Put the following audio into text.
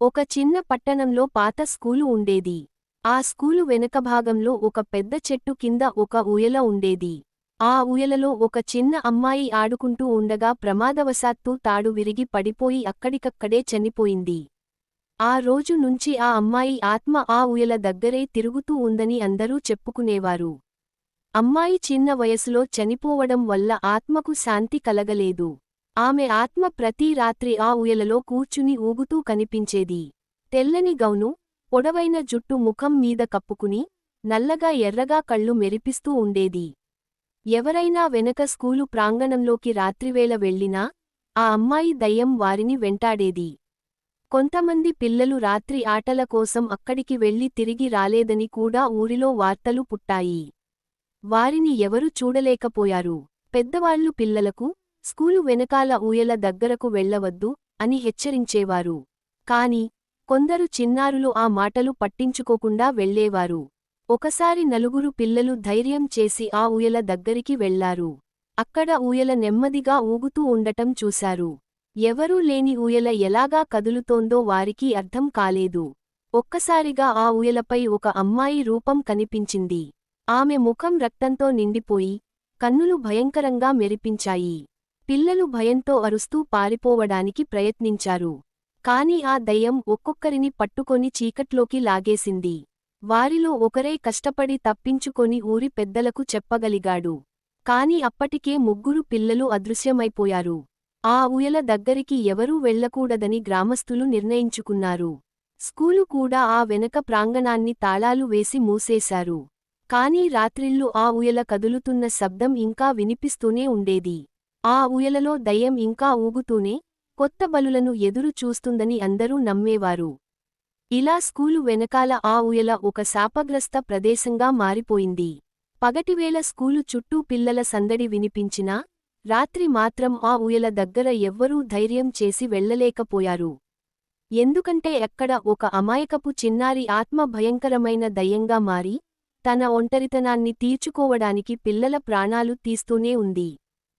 ఒక చిన్న పట్టణంలో పాత స్కూలు ఉండేది. ఆ స్కూలు వెనక భాగంలో ఒక పెద్ద చెట్టు కింద ఒక ఊయల ఉండేది. ఆ ఊయలలో ఒక చిన్న అమ్మాయి ఆడుకుంటూ ఉండగా ప్రమాదవశాత్తు తాడు విరిగి పడిపోయి అక్కడికక్కడే చనిపోయింది. ఆ రోజు నుంచి ఆ అమ్మాయి ఆత్మ ఆ ఊయల దగ్గరే తిరుగుతూ ఉందని అందరూ చెప్పుకునేవారు. అమ్మాయి చిన్న వయసులో చనిపోవడం వల్ల ఆత్మకు శాంతి కలగలేదు. ఆమె ఆత్మ ప్రతి రాత్రి ఆ ఊయలలో కూర్చుని ఊగుతూ కనిపించేది. తెల్లని గౌను, పొడవైన జుట్టు ముఖం మీద కప్పుకుని, నల్లగా ఎర్రగా కళ్ళు మెరిపిస్తూ ఉండేది. ఎవరైనా వెనక స్కూలు ప్రాంగణంలోకి రాత్రివేళ వెళ్ళినా, ఆ అమ్మాయి దయ్యం వారిని వెంటాడేది. కొంతమంది పిల్లలు రాత్రి ఆటల కోసం అక్కడికి వెళ్లి తిరిగి రాలేదని కూడా ఊరిలో వార్తలు పుట్టాయి. వారిని ఎవరు చూడలేకపోయారు. పెద్దవాళ్లు పిల్లలకు, స్కూలు వెనకాల ఊయల దగ్గరకు వెళ్లవద్దు అని హెచ్చరించేవారు. కాని కొందరు చిన్నారులు ఆ మాటలు పట్టించుకోకుండా వెళ్లేవారు. ఒకసారి నలుగురు పిల్లలు ధైర్యం చేసి ఆ ఊయల దగ్గరికి వెళ్లారు. అక్కడ ఊయల నెమ్మదిగా ఊగుతూ ఉండటం చూశారు. ఎవరూ లేని ఊయల ఎలాగా కదులుతోందో వారికి అర్థం కాలేదు. ఒక్కసారిగా ఆ ఊయలపై ఒక అమ్మాయి రూపం కనిపించింది. ఆమె ముఖం రక్తంతో నిండిపోయి, కన్నులు భయంకరంగా మెరిపించాయి. పిల్లలు భయంతో అరుస్తూ పారిపోవడానికి ప్రయత్నించారు. కాని ఆ దయ్యం ఒక్కొక్కరిని పట్టుకొని చీకట్లోకి లాగేసింది. వారిలో ఒకరే కష్టపడి తప్పించుకొని ఊరి పెద్దలకు చెప్పగలిగాడు. కాని అప్పటికే ముగ్గురు పిల్లలు అదృశ్యమైపోయారు. ఆ ఊయల దగ్గరికి ఎవరూ వెళ్లకూడదని గ్రామస్థులు నిర్ణయించుకున్నారు. స్కూలు కూడా ఆ వెనక ప్రాంగణాన్ని తాళాలు వేసి మూసేశారు. కానీ రాత్రిళ్ళు ఆ ఊయల కదులుతున్న శబ్దం ఇంకా వినిపిస్తూనే ఉండేది. ఆ ఊయలలో దయ్యం ఇంకా ఊగుతూనే, కొత్త బలులను ఎదురు చూస్తుందని అందరూ నమ్మేవారు. ఇలా స్కూలు వెనకాల ఆ ఊయల ఒక శాపగ్రస్త ప్రదేశంగా మారిపోయింది. పగటివేళ స్కూలు చుట్టూ పిల్లల సందడి వినిపించినా, రాత్రి మాత్రం ఆ ఊయల దగ్గర ఎవ్వరూ ధైర్యం చేసి వెళ్లలేకపోయారు. ఎందుకంటే అక్కడ ఒక అమాయకపు చిన్నారి ఆత్మ భయంకరమైన దయ్యంగా మారి, తన ఒంటరితనాన్ని తీర్చుకోవడానికి పిల్లల ప్రాణాలు తీస్తూనే ఉంది.